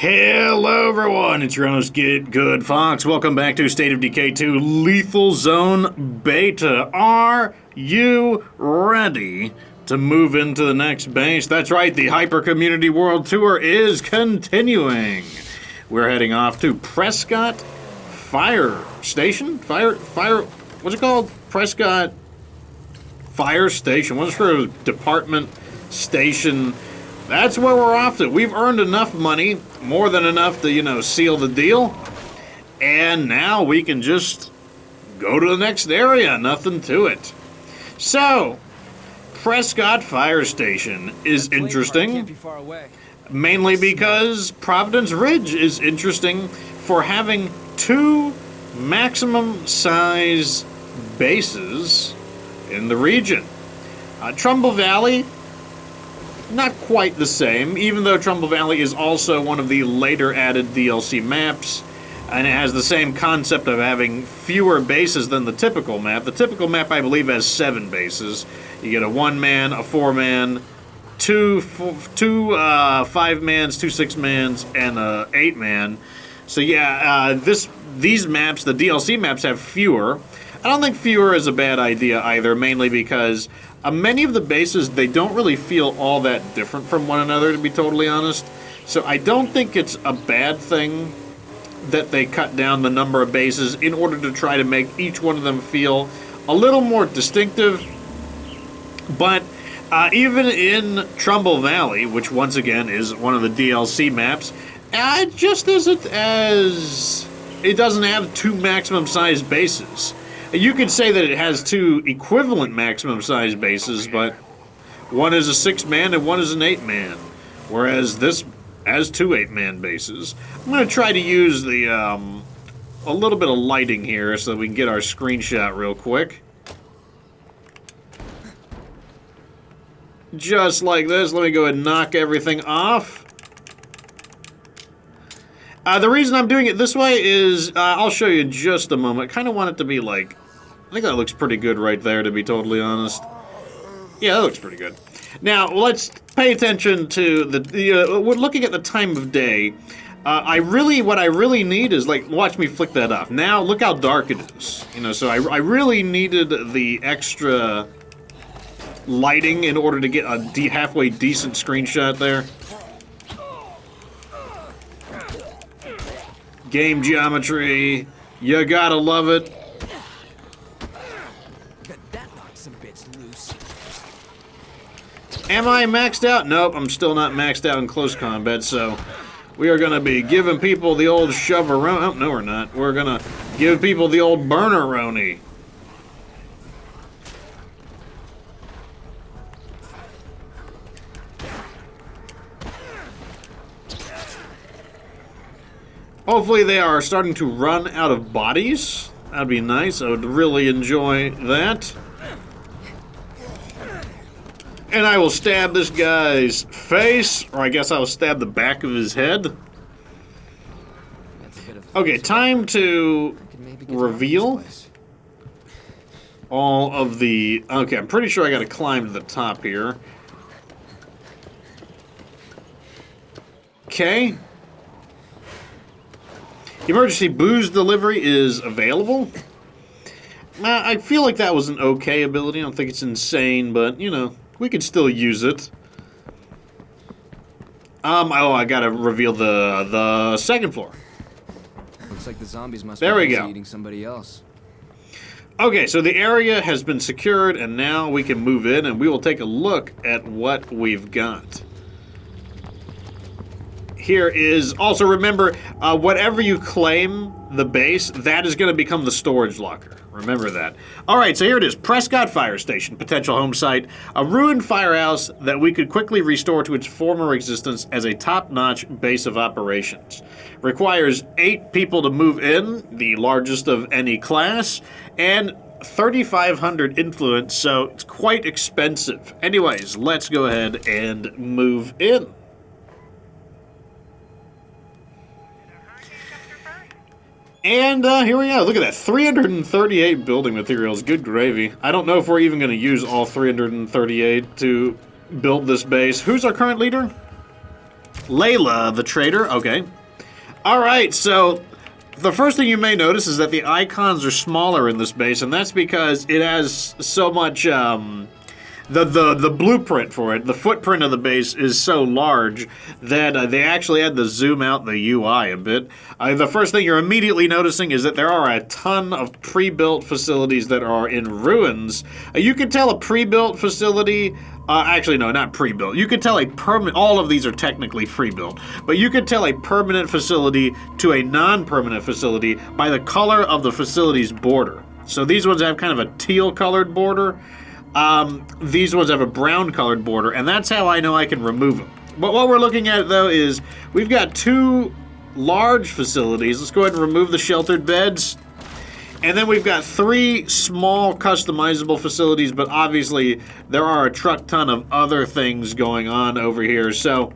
Hello everyone, it's your host Get Good Fox. Welcome back to State of Decay 2 Lethal Zone Beta. Are you ready to move into the next base? That's right, the Hyper Community World Tour is continuing. We're heading off to Prescott Fire Station? What's it called? Prescott Fire Station. What's for department station? That's where we're off to. We've earned enough money, more than enough to, seal the deal. And now we can just go to the next area. Nothing to it. So, Prescott Fire Station is interesting. Mainly because Providence Ridge is interesting for having two maximum size bases in the region. Trumbull Valley, not quite the same, even though Trumbull Valley is also one of the later added DLC maps, and it has the same concept of having fewer bases than the typical map. The typical map, I believe, has 7 bases. You get a 1-man, a 4-man, two 5-mans, 2 6-mans, and a 8-man. So yeah, these maps, the DLC maps, have fewer. I don't think fewer is a bad idea either, mainly because many of the bases, they don't really feel all that different from one another, to be totally honest. So I don't think it's a bad thing that they cut down the number of bases in order to try to make each one of them feel a little more distinctive. But even in Trumbull Valley, which once again is one of the DLC maps, it just isn't as... it doesn't have 2 maximum size bases. You could say that it has 2 equivalent maximum size bases, but one is a 6-man and one is an 8-man, whereas this has 2 8-man bases. I'm going to try to use the a little bit of lighting here so that we can get our screenshot real quick. Just like this. Let me go ahead and knock everything off. The reason I'm doing it this way is, I'll show you in just a moment. I kind of want it to be like, I think that looks pretty good right there, to be totally honest. Yeah, that looks pretty good. Now, let's pay attention to we're looking at the time of day. What I really need is, like, watch me flick that off. Now, look how dark it is. So I really needed the extra lighting in order to get a halfway decent screenshot there. Game geometry, you gotta love it. That knocks some bits loose. Am I maxed out? Nope, I'm still not maxed out in close combat, so we are gonna be giving people the old shove-a-roni. Oh, no, we're not. We're gonna give people the old burner-roni. Hopefully they are starting to run out of bodies. That'd be nice. I would really enjoy that. And I will stab this guy's face, or I guess I will stab the back of his head. Okay, time to reveal all of the... Okay, I'm pretty sure I gotta climb to the top here. Okay. Emergency booze delivery is available. I feel like that was an okay ability. I don't think it's insane, but, we could still use it. Oh, I gotta reveal the second floor. Looks like the zombies must be eating somebody else. Okay, so the area has been secured, and now we can move in, and we will take a look at what we've got. Here is, also remember, whatever you claim the base, that is going to become the storage locker. Remember that. Alright, so here it is, Prescott Fire Station, potential home site. A ruined firehouse that we could quickly restore to its former existence as a top-notch base of operations. Requires 8 people to move in, the largest of any class, and 3,500 influence, so it's quite expensive. Anyways, let's go ahead and move in. And here we go. Look at that. 338 building materials. Good gravy. I don't know if we're even going to use all 338 to build this base. Who's our current leader? Layla, the trader. Okay. All right, so the first thing you may notice is that the icons are smaller in this base, and that's because it has so much, the blueprint for it, the footprint of the base is so large that they actually had to zoom out the UI a bit. The first thing you're immediately noticing is that there are a ton of pre-built facilities that are in ruins. You can tell a pre-built facility... actually, no, not pre-built. You could tell a permanent... All of these are technically pre-built. But you could tell a permanent facility to a non-permanent facility by the color of the facility's border. So these ones have kind of a teal-colored border. These ones have a brown-colored border. And that's how I know I can remove them. But what we're looking at, though, is we've got 2 large facilities. Let's go ahead and remove the sheltered beds. And then we've got 3 small customizable facilities, but obviously there are a truck ton of other things going on over here. So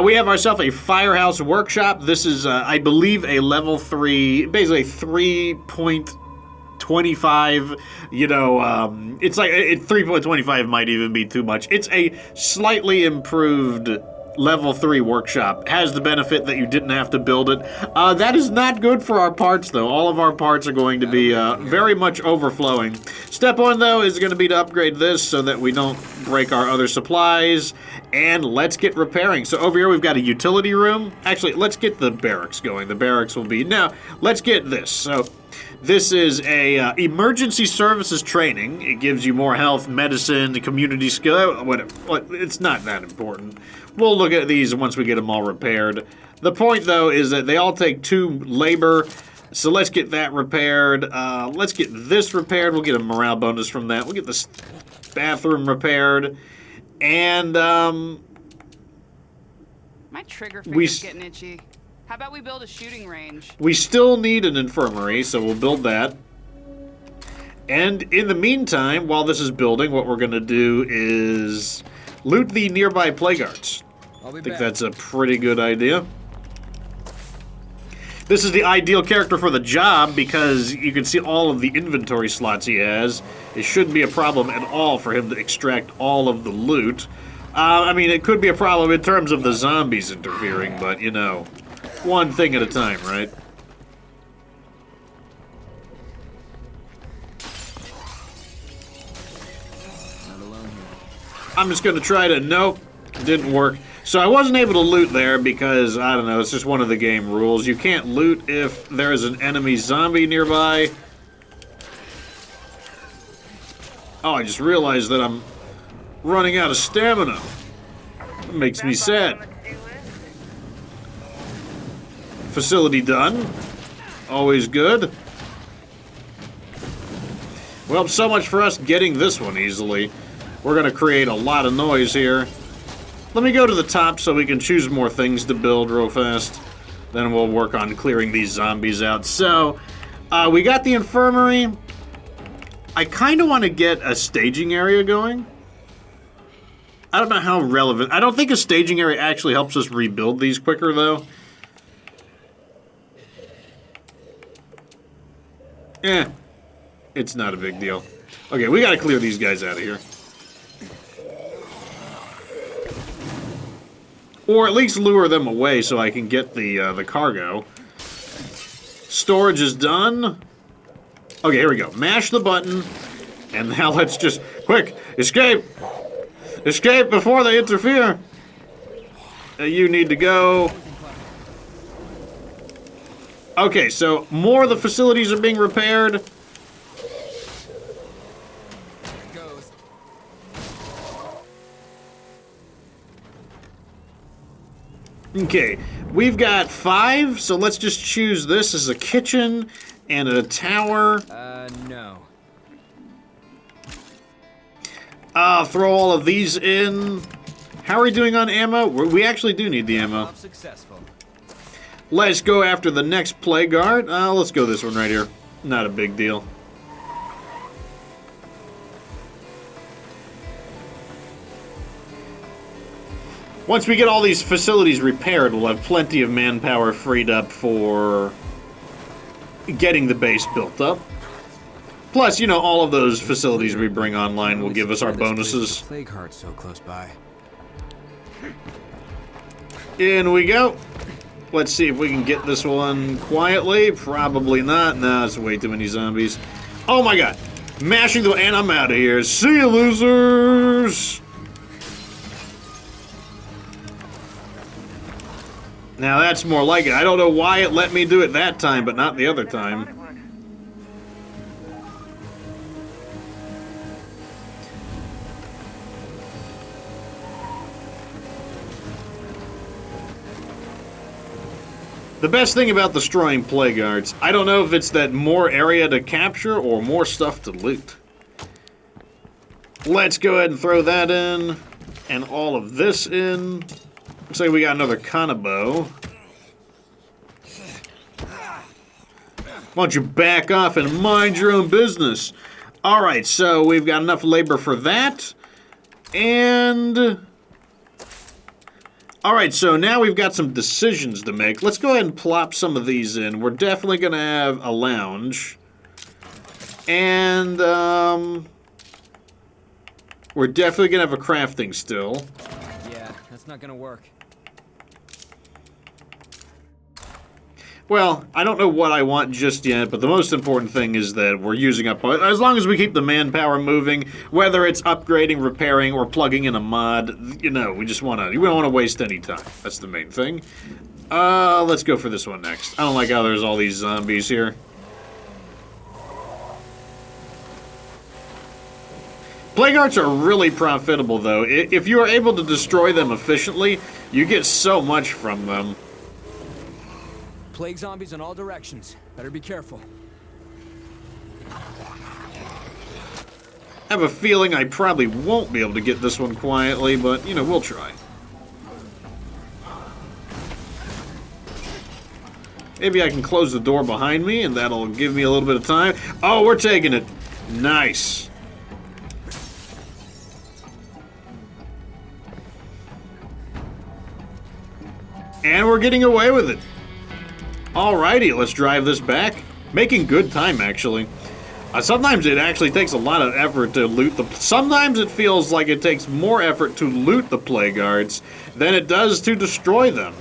we have ourselves a Firehouse Workshop. This is, I believe, a level 3, basically 3.25, you know, it's like, 3.25 might even be too much. It's a slightly improved level 3 workshop. Has the benefit that you didn't have to build it. That is not good for our parts, though. All of our parts are going to be very much overflowing. Step 1, though, is going to be to upgrade this so that we don't break our other supplies. And let's get repairing. So over here we've got a utility room. Actually, let's get the barracks going. The barracks will be... Now, let's get this. So... This is a emergency services training. It gives you more health, medicine, community skill. Whatever. It's not that important. We'll look at these once we get them all repaired. The point, though, is that they all take 2 labor. So let's get that repaired. Let's get this repaired. We'll get a morale bonus from that. We'll get this bathroom repaired. And, my trigger finger's getting itchy. How about we build a shooting range? We still need an infirmary, so we'll build that. And in the meantime, while this is building, what we're going to do is loot the nearby plague arts. I think that's a pretty good idea. This is the ideal character for the job because you can see all of the inventory slots he has. It shouldn't be a problem at all for him to extract all of the loot. I mean, it could be a problem in terms of the zombies interfering, but, you know... One thing at a time, right? Not alone here. I'm just gonna try to... Nope, didn't work. So I wasn't able to loot there because, I don't know, it's just one of the game rules. You can't loot if there is an enemy zombie nearby. Oh, I just realized that I'm running out of stamina. That makes me sad. Facility done. Always good. Well, so much for us getting this one easily. We're going to create a lot of noise here. Let me go to the top so we can choose more things to build real fast. Then we'll work on clearing these zombies out. So, we got the infirmary. I kind of want to get a staging area going. I don't know how relevant. I don't think a staging area actually helps us rebuild these quicker, though. It's not a big deal. Okay, we gotta clear these guys out of here. Or at least lure them away so I can get the cargo. Storage is done. Okay, here we go. Mash the button. And now let's just... Quick! Escape! Escape before they interfere! You need to go... Okay, so more of the facilities are being repaired. Okay, we've got 5, so let's just choose this as a kitchen and a tower. No. Throw all of these in. How are we doing on ammo? We actually do need the ammo. Successful. Let's go after the next plague art. Let's go this one right here. Not a big deal. Once we get all these facilities repaired, we'll have plenty of manpower freed up for getting the base built up. Plus, you know, all of those facilities we bring online will give us our bonuses. Plague heart so close by. In we go. Let's see if we can get this one quietly. Probably not. No, it's way too many zombies. Oh my god. Mashing the... And I'm out of here. See you, losers! Now that's more like it. I don't know why it let me do it that time, but not the other time. The best thing about destroying plague arts, I don't know if it's that more area to capture or more stuff to loot. Let's go ahead and throw that in, and all of this in. Looks like we got another Kanabo. Why don't you back off and mind your own business? Alright, so we've got enough labor for that. And... Alright, so now we've got some decisions to make. Let's go ahead and plop some of these in. We're definitely going to have a lounge. And, we're definitely going to have a crafting still. Yeah, that's not gonna work. Well, I don't know what I want just yet, but the most important thing is that we're using up... As long as we keep the manpower moving, whether it's upgrading, repairing, or plugging in a mod, you know, we just want to... We don't want to waste any time. That's the main thing. Let's go for this one next. I don't like how there's all these zombies here. Plague arts are really profitable, though. If you are able to destroy them efficiently, you get so much from them. Plague zombies in all directions. Better be careful. I have a feeling I probably won't be able to get this one quietly, but, you know, we'll try. Maybe I can close the door behind me, and that'll give me a little bit of time. Oh, we're taking it. Nice. And we're getting away with it. Alrighty, let's drive this back. Making good time, actually. Sometimes it actually takes a lot of effort to loot the... Sometimes it feels like it takes more effort to loot the plague arts than it does to destroy them.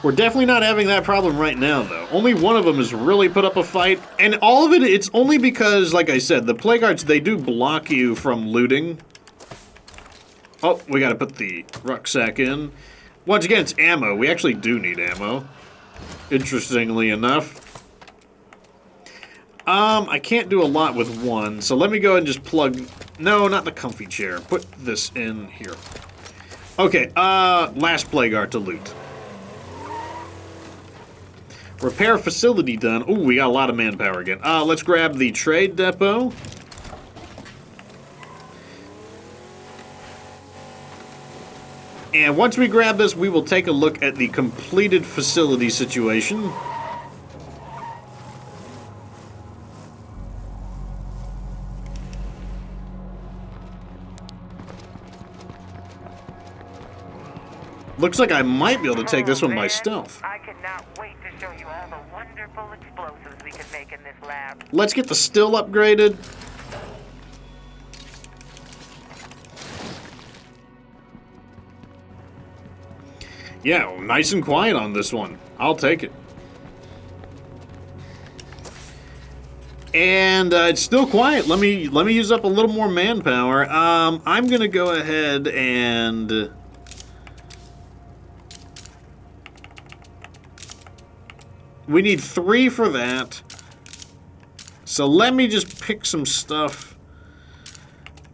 We're definitely not having that problem right now, though. Only one of them has really put up a fight, and all of it, it's only because, like I said, the plague arts, they do block you from looting. Oh, we gotta put the rucksack in. Once again, it's ammo. We actually do need ammo, interestingly enough. I can't do a lot with one, so let me go ahead and just plug... No, not the comfy chair. Put this in here. Okay, last plague art to loot. Repair facility done. Ooh, we got a lot of manpower again. Let's grab the trade depot. And once we grab this, we will take a look at the completed facility situation. Looks like I might be able to take this one by stealth. I cannot wait to show you all the wonderful explosives we can make in this lab. Let's get the still upgraded. Yeah, well, nice and quiet on this one. I'll take it. And it's still quiet. Let me use up a little more manpower. I'm gonna go ahead and we need 3 for that. So let me just pick some stuff.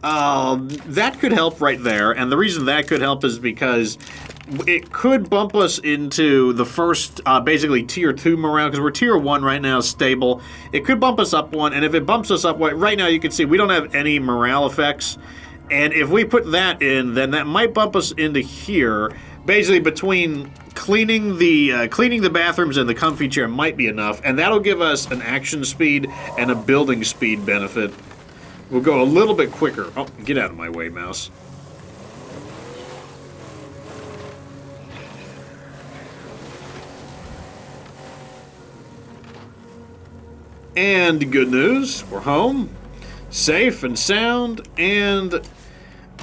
That could help right there. And the reason that could help is because it could bump us into the first, basically, Tier 2 morale, because we're Tier 1 right now, stable. It could bump us up 1, and if it bumps us up 1, right now you can see we don't have any morale effects. And if we put that in, then that might bump us into here. Basically, between cleaning the bathrooms and the comfy chair might be enough, and that'll give us an action speed and a building speed benefit. We'll go a little bit quicker. Oh, get out of my way, mouse. And good news, we're home, safe and sound, and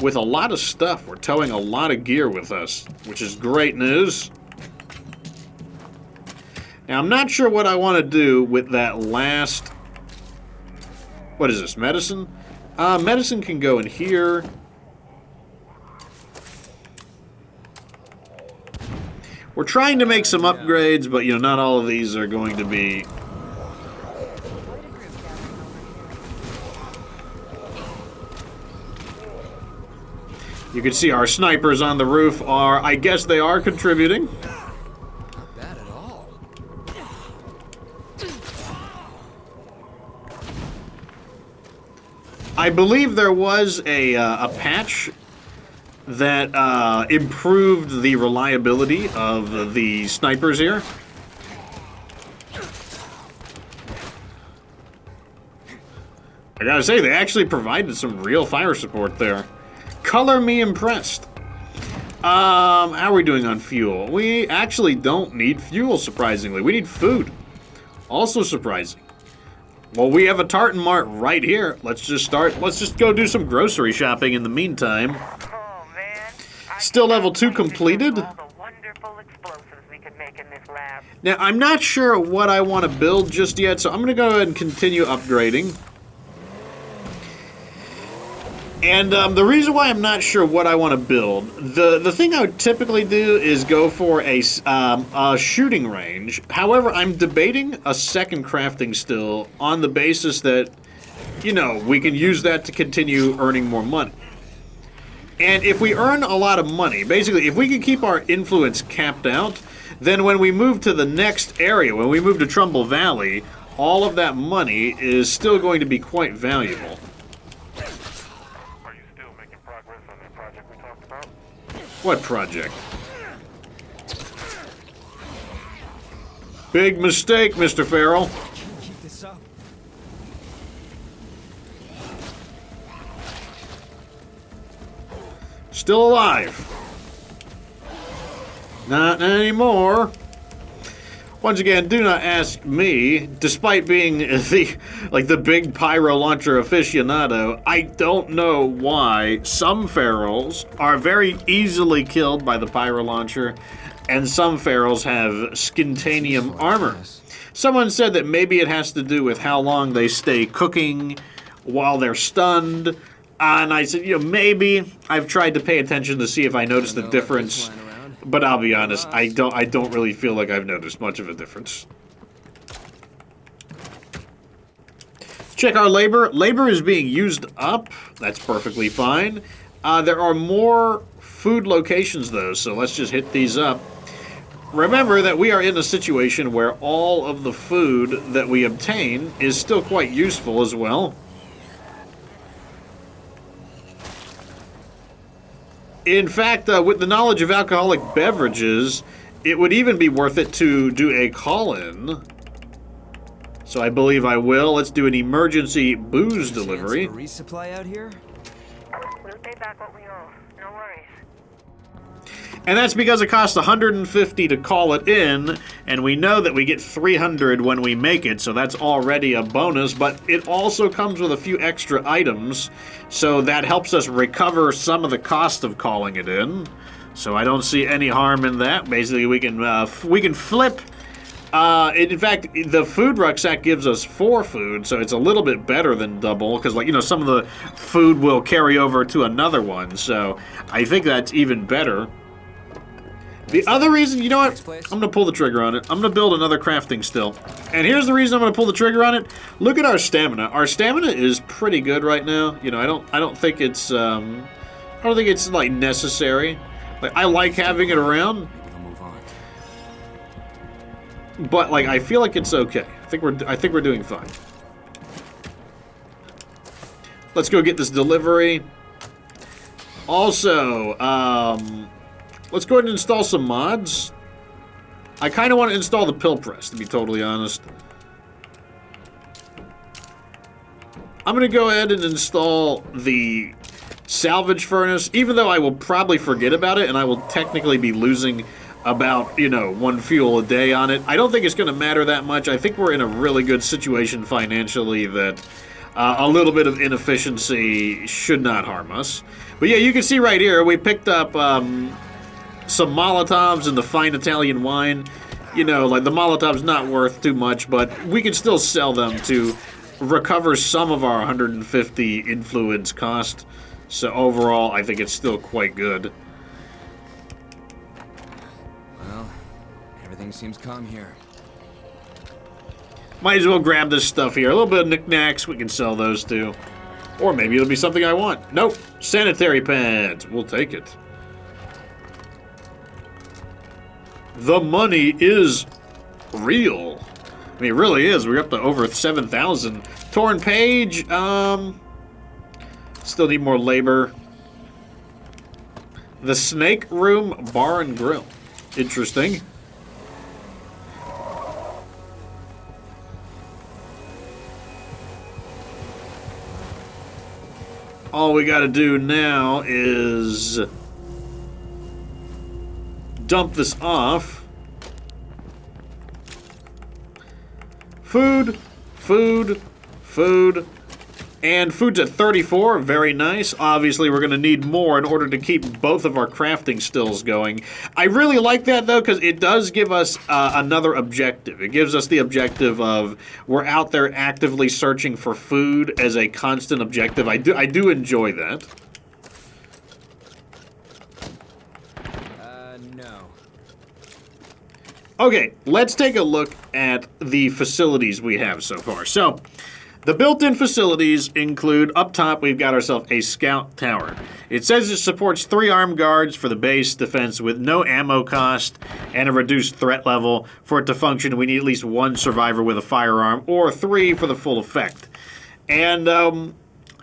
with a lot of stuff. We're towing a lot of gear with us, which is great news. Now, I'm not sure what I want to do with that last... What is this, medicine? Medicine can go in here. We're trying to make some upgrades, but, you know, not all of these are going to be... You can see our snipers on the roof are, I guess they are contributing. Not bad at all. I believe there was a patch that improved the reliability of the snipers here. I gotta say, they actually provided some real fire support there. Color me impressed. How are we doing on fuel? We actually don't need fuel, surprisingly. We need food. Also surprising. Well, we have a tartan mart right here. Let's just go do some grocery shopping in the meantime. Oh, man. Still level 2 completed. All the wonderful explosives we could make in this lab. Now, I'm not sure what I want to build just yet, so I'm going to go ahead and continue upgrading. And the reason why I'm not sure what I want to build, the thing I would typically do is go for a shooting range. However, I'm debating a second crafting still on the basis that, you know, we can use that to continue earning more money. And if we earn a lot of money, basically, if we can keep our influence capped out, then when we move to the next area, when we move to Trumbull Valley, all of that money is still going to be quite valuable. What project? Big mistake, Mr. Farrell. Keep this up. Still alive. Not anymore. Once again, do not ask me, despite being the big pyro launcher aficionado, I don't know why some ferals are very easily killed by the pyro launcher, and some ferals have skintanium armor. Someone said that maybe it has to do with how long they stay cooking while they're stunned, and I said, you know, maybe. I've tried to pay attention to see if I noticed the difference. But I'll be honest, I don't really feel like I've noticed much of a difference. Check our labor. Labor is being used up. That's perfectly fine. There are more food locations, though, so let's just hit these up. Remember that we are in a situation where all of the food that we obtain is still quite useful as well. In fact, with the knowledge of alcoholic beverages, it would even be worth it to do a call-in. So I believe I will. Let's do an emergency booze delivery. Resupply out here? We'll pay back what we owe. No worries. And that's because it costs $150 to call it in, and we know that we get $300 when we make it, so that's already a bonus, but it also comes with a few extra items, so that helps us recover some of the cost of calling it in. So I don't see any harm in that. Basically, we can flip. In fact, the food rucksack gives us 4 food, so it's a little bit better than double, because, like, you know, some of the food will carry over to another one, so I think that's even better. The other reason, you know what? I'm going to pull the trigger on it. I'm going to build another crafting still. And here's the reason I'm going to pull the trigger on it. Look at our stamina. Our stamina is pretty good right now. You know, I don't think it's like necessary. Like, I like having it around. But like, I feel like it's okay. I think we're doing fine. Let's go get this delivery. Also, let's go ahead and install some mods. I kind of want to install the pill press, to be totally honest. I'm going to go ahead and install the salvage furnace, even though I will probably forget about it, and I will technically be losing about, you know, 1 fuel a day on it. I don't think it's going to matter that much. I think we're in a really good situation financially that a little bit of inefficiency should not harm us. But yeah, you can see right here, we picked up some Molotovs and the fine Italian wine. You know, like the Molotov's not worth too much, but we can still sell them to recover some of our 150 influence cost. So overall, I think it's still quite good. Well, everything seems calm here. Might as well grab this stuff here. A little bit of knickknacks, we can sell those too. Or maybe it'll be something I want. Nope, sanitary pads. We'll take it. The money is real. I mean, it really is. We're up to over 7,000. Torn page. Still need more labor. The Snake Room Bar and Grill. Interesting. All we gotta do now is dump this off. Food, food, food. And food's at 34, very nice. Obviously, we're going to need more in order to keep both of our crafting stills going. I really like that, though, because it does give us another objective. It gives us the objective of we're out there actively searching for food as a constant objective. I do enjoy that. No. Okay, let's take a look at the facilities we have so far. So, the built-in facilities include, up top, we've got ourselves a scout tower. It says it supports 3 armed guards for the base defense with no ammo cost and a reduced threat level. For it to function, we need at least 1 survivor with a firearm, or 3 for the full effect. And,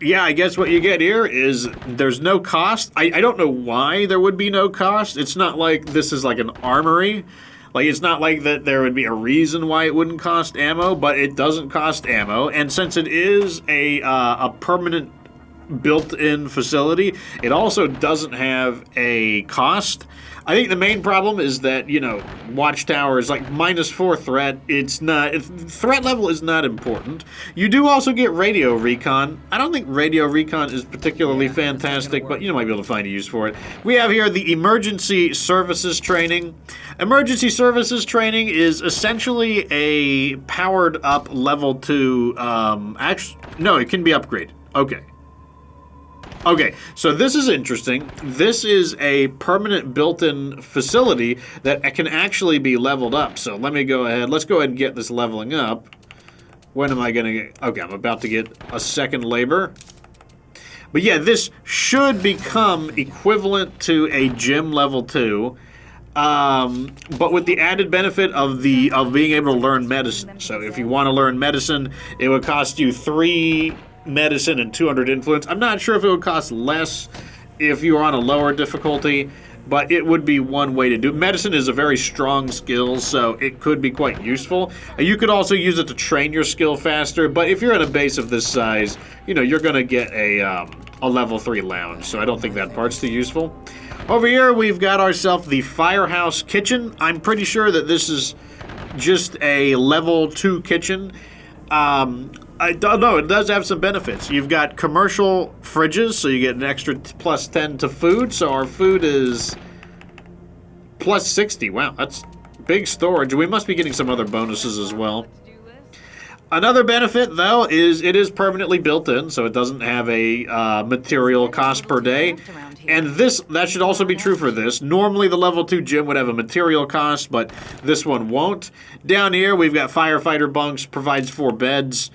yeah, I guess what you get here is there's no cost. I don't know why there would be no cost. It's not like this is like an armory. Like, it's not like that there would be a reason why it wouldn't cost ammo, but it doesn't cost ammo. And since it is a permanent built-in facility, it also doesn't have a cost. I think the main problem is that, you know, watchtower is like -4 threat. It's not, threat level is not important. You do also get radio recon. I don't think radio recon is particularly fantastic, but you might be able to find a use for it. We have here the emergency services training. Emergency services training is essentially a powered up level 2, actually, no, it can be upgraded. Okay. Okay, so this is interesting. This is a permanent built-in facility that can actually be leveled up. So let me go ahead. Let's go ahead and get this leveling up. When am I going to get... Okay, I'm about to get a second labor. But yeah, this should become equivalent to a gym level 2. But with the added benefit of being able to learn medicine. So if you want to learn medicine, it would cost you 3... medicine and 200 influence. I'm not sure if it would cost less if you were on a lower difficulty, but it would be one way to do it. Medicine is a very strong skill, so it could be quite useful. You could also use it to train your skill faster, but if you're at a base of this size, you know, you're going to get a level 3 lounge, so I don't think that part's too useful. Over here, we've got ourselves the Firehouse Kitchen. I'm pretty sure that this is just a level 2 kitchen. I don't know, it does have some benefits. You've got commercial fridges, so you get an extra plus 10 to food, so our food is plus 60. Wow, that's big storage. We must be getting some other bonuses as well. Another benefit, though, is it is permanently built in, so it doesn't have a material cost per day. And that should also be true for this. Normally, the level 2 gym would have a material cost, but this one won't. Down here, we've got Firefighter Bunks, provides 4 beds.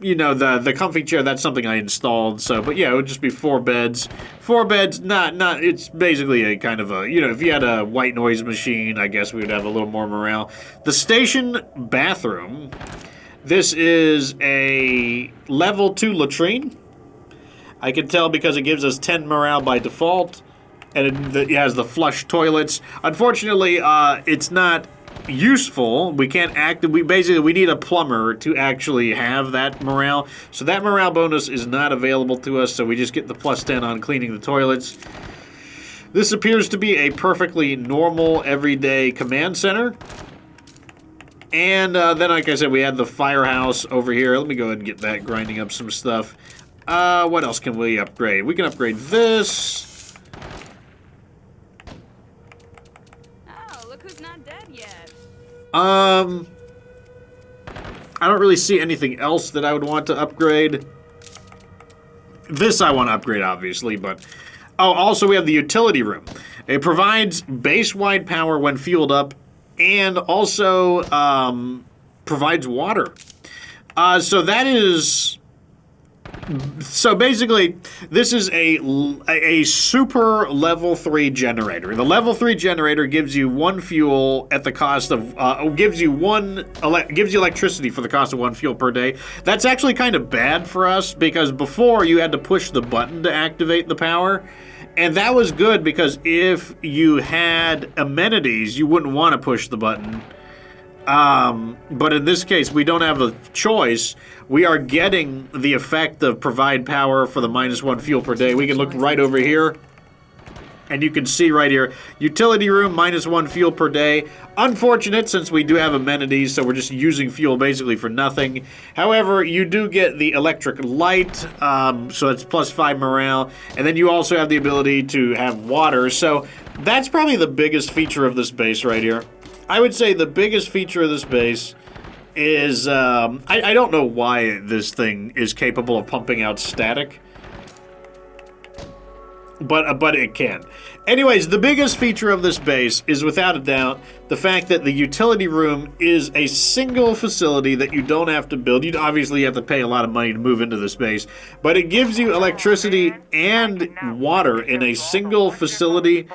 You know, the comfy chair, that's something I installed, so, but yeah, it would just be 4 beds. 4 beds, it's basically a kind of a, you know, if you had a white noise machine, I guess we would have a little more morale. The station bathroom, this is a level 2 latrine. I can tell because it gives us 10 morale by default, and it has the flush toilets. Unfortunately, it's not useful. We can't we need a plumber to actually have that morale. So that morale bonus is not available to us, so we just get the plus 10 on cleaning the toilets. This appears to be a perfectly normal, everyday command center. And then, like I said, we had the firehouse over here. Let me go ahead and get that grinding up some stuff. What else can we upgrade? We can upgrade this. Oh, look who's not dead yet. I don't really see anything else that I would want to upgrade. This I want to upgrade, obviously, but... Oh, also we have the utility room. It provides base-wide power when fueled up, and also provides water. So that is... So basically, this is a super level 3 generator. The level 3 generator gives you 1 fuel at the cost of gives you electricity for the cost of 1 fuel per day. That's actually kind of bad for us because before you had to push the button to activate the power. And that was good because if you had amenities, you wouldn't want to push the button. But in this case, we don't have a choice. We are getting the effect of provide power for the -1 fuel per day. We can look right over here, and you can see right here, utility room, -1 fuel per day. Unfortunate, since we do have amenities, so we're just using fuel basically for nothing. However, you do get the electric light, so it's +5 morale, and then you also have the ability to have water. So that's probably the biggest feature of this base right here. I would say the biggest feature of this base is, I don't know why this thing is capable of pumping out static, but it can. Anyways, the biggest feature of this base is without a doubt the fact that the utility room is a single facility that you don't have to build. You obviously have to pay a lot of money to move into this base, but it gives you electricity and water in a single facility.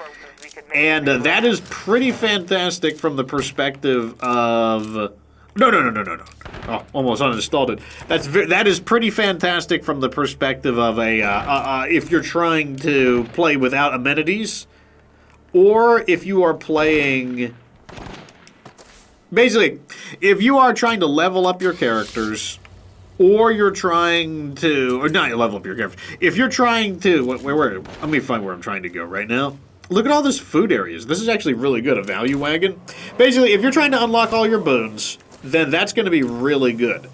And that is pretty fantastic from the perspective of... No. Oh, almost uninstalled it. That is pretty fantastic from the perspective of if you're trying to play without amenities, or if you are playing... Basically, if you are trying to level up your characters, or you're trying to... Or not level up your characters. If you're trying to... Where let me find where I'm trying to go right now. Look at all this food areas. This is actually really good, a value wagon. Basically, if you're trying to unlock all your boons, then that's going to be really good.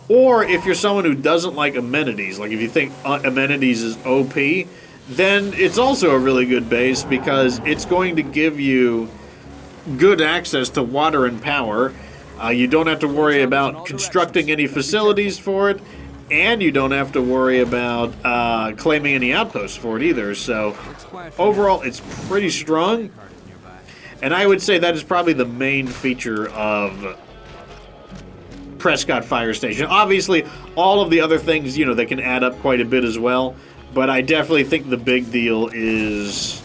Or if you're someone who doesn't like amenities, like if you think amenities is OP, then it's also a really good base because it's going to give you good access to water and power. You don't have to worry about constructing any facilities for it, and you don't have to worry about claiming any outposts for it either. So overall, it's pretty strong. And I would say that is probably the main feature of Prescott Fire Station. Obviously, all of the other things, they can add up quite a bit as well. But I definitely think the big deal is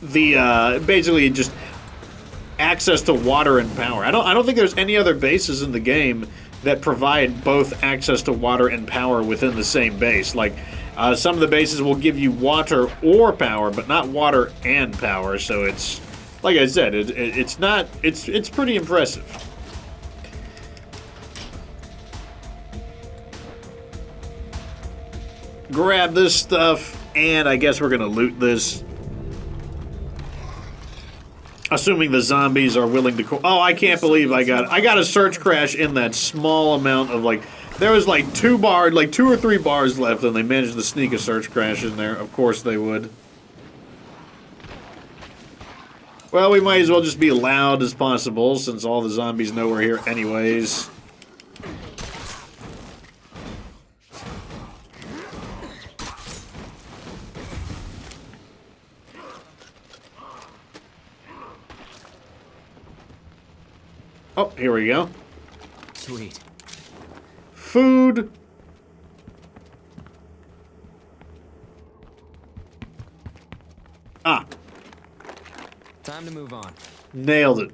the basically just access to water and power. I don't think there's any other bases in the game that provide both access to water and power within the same base. Like, some of the bases will give you water or power, but not water and power. So it's, like I said, it's pretty impressive. Grab this stuff, and I guess we're gonna loot this. Assuming the zombies are willing to... Oh, I can't believe I got a search crash in that small amount of, like... There was, like, 2 or 3 bars left, and they managed to sneak a search crash in there. Of course they would. Well, we might as well just be loud as possible, since all the zombies know we're here anyways. Oh, here we go. Sweet. Food. Ah. Time to move on. Nailed it.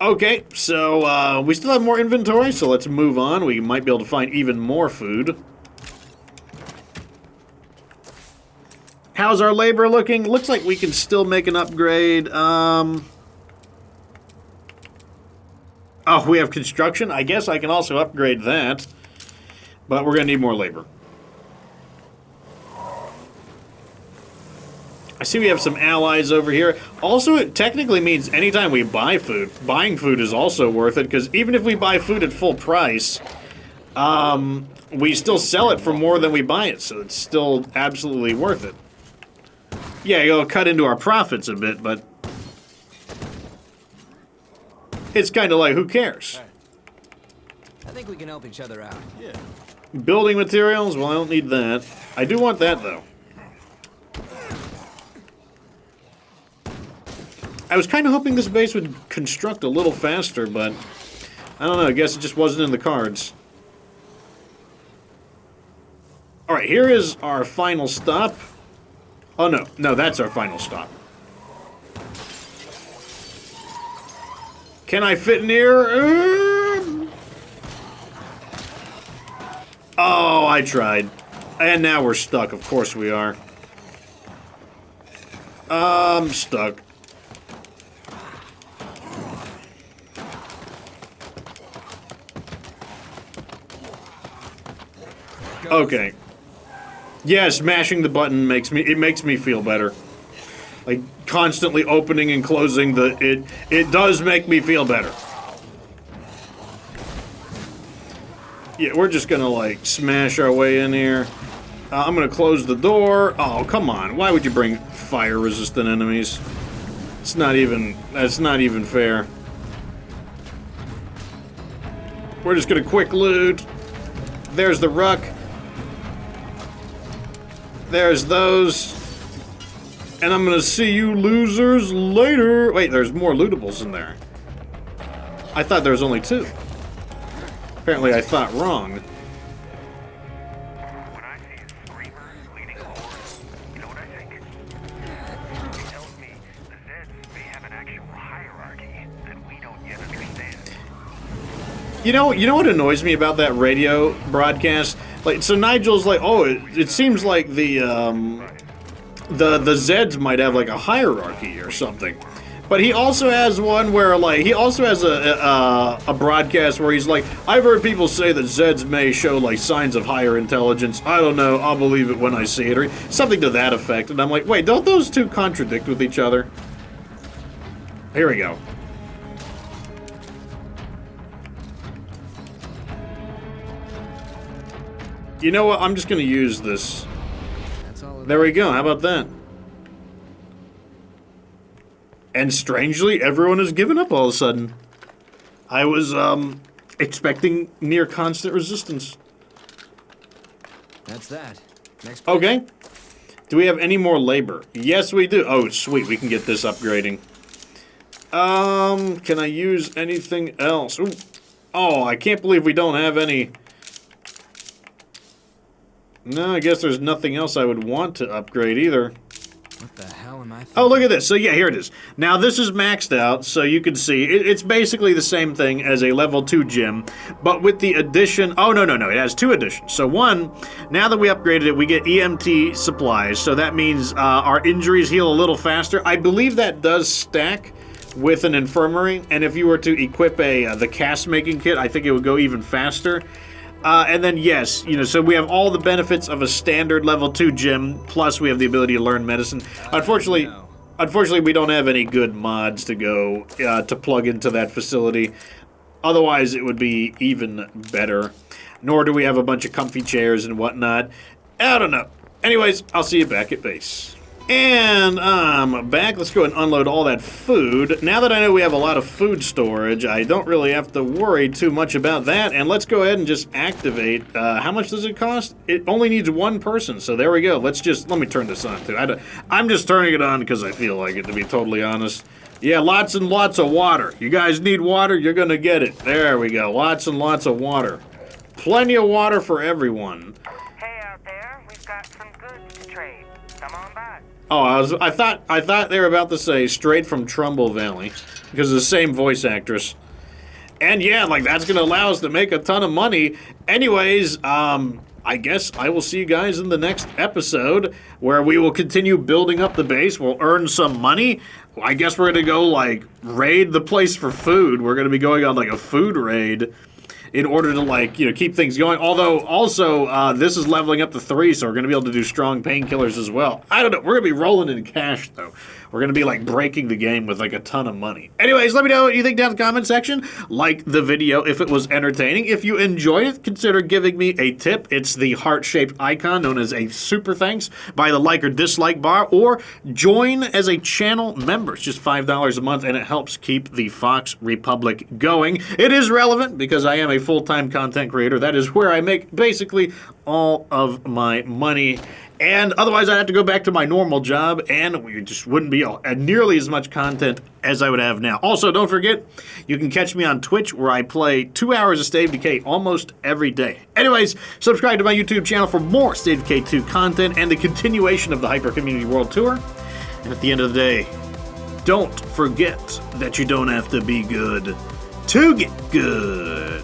Okay, so we still have more inventory, so let's move on. We might be able to find even more food. How's our labor looking? Looks like we can still make an upgrade. Oh, we have construction. I guess I can also upgrade that. But we're going to need more labor. see we have some allies over here. Also, it technically means anytime we buy food, buying food is also worth it, because even if we buy food at full price, we still sell it for more than we buy it, so it's still absolutely worth it. Yeah, it'll cut into our profits a bit, but it's kind of like, who cares? I think we can help each other out. Yeah. Building materials? Well, I don't need that. I do want that, though. I was kind of hoping this base would construct a little faster, but I don't know. I guess it just wasn't in the cards. Alright, here is our final stop. Oh, no. No, that's our final stop. Can I fit in here? Oh, I tried. And now we're stuck. Of course we are. I'm stuck. Okay. Yeah, smashing the button makes me feel better. Like constantly opening and closing it does make me feel better. Yeah, we're just gonna like smash our way in here. I'm gonna close the door. Oh, come on. Why would you bring fire resistant enemies? That's not even fair. We're just gonna quick loot. There's the ruck. There's those. And I'm gonna see you losers later. Wait, there's more lootables in there. I thought there was only 2. Apparently I thought wrong. When I see a screamer leading a horde, you know what I think? It tells me the Zeds may have an actual hierarchy that we don't yet understand. You know what annoys me about that radio broadcast? Like, so Nigel's like, oh, it seems like the Zeds might have like a hierarchy or something. But he also has one where, like, he also has a broadcast where he's like, I've heard people say that Zeds may show, like, signs of higher intelligence. I don't know, I'll believe it when I see it, or something to that effect. And I'm like, wait, don't those two contradict with each other? Here we go. You know what? I'm just going to use this. There we go. How about that? And strangely, everyone has given up all of a sudden. I was, expecting near constant resistance. That's that. Next place. Okay. Do we have any more labor? Yes, we do. Oh, sweet. We can get this upgrading. Can I use anything else? Ooh. Oh, I can't believe we don't have any. No, I guess there's nothing else I would want to upgrade either. What the hell am I thinking? Oh, look at this. So, yeah, here it is. Now, this is maxed out, so you can see it's basically the same thing as a level 2 gym, but with the addition... Oh, no. It has 2 additions. So, one, now that we upgraded it, we get EMT supplies, so that means our injuries heal a little faster. I believe that does stack with an infirmary, and if you were to equip the cast-making kit, I think it would go even faster. And then, yes, so we have all the benefits of a standard level 2 gym, plus we have the ability to learn medicine. Unfortunately, we don't have any good mods to go to plug into that facility. Otherwise, it would be even better. Nor do we have a bunch of comfy chairs and whatnot. I don't know. Anyways, I'll see you back at base. And I'm back. Let's go and unload all that food. Now that I know we have a lot of food storage, I don't really have to worry too much about that. And let's go ahead and just activate. How much does it cost? It only needs 1 person, so there we go. Let me turn this on, too. I'm just turning it on because I feel like it, to be totally honest. Yeah, lots and lots of water. You guys need water? You're going to get it. There we go. Lots and lots of water. Plenty of water for everyone. Hey out there, we've got some goods to trade. Come on by. Oh, I thought they were about to say straight from Trumbull Valley, because of the same voice actress. And yeah, like that's gonna allow us to make a ton of money. Anyways, I guess I will see you guys in the next episode, where we will continue building up the base. We'll earn some money. I guess we're gonna go like raid the place for food. We're gonna be going on like a food raid. in order to, like, you know, keep things going. Although, also, this is leveling up to 3, so we're going to be able to do strong painkillers as well. I don't know. We're going to be rolling in cash, though. We're going to be, like, breaking the game with, like, a ton of money. Anyways, let me know what you think down in the comment section. Like the video if it was entertaining. If you enjoyed it, consider giving me a tip. It's the heart-shaped icon known as a super thanks by the like or dislike bar, or join as a channel member. It's just $5 a month, and it helps keep the Fox Republic going. It is relevant because I am a full-time content creator. That is where I make basically all of my money. And otherwise, I'd have to go back to my normal job, and we just wouldn't be nearly as much content as I would have now. Also, don't forget, you can catch me on Twitch, where I play 2 hours of State of Decay almost every day. Anyways, subscribe to my YouTube channel for more State of Decay 2 content and the continuation of the Hyper Community World Tour. And at the end of the day, don't forget that you don't have to be good to get good.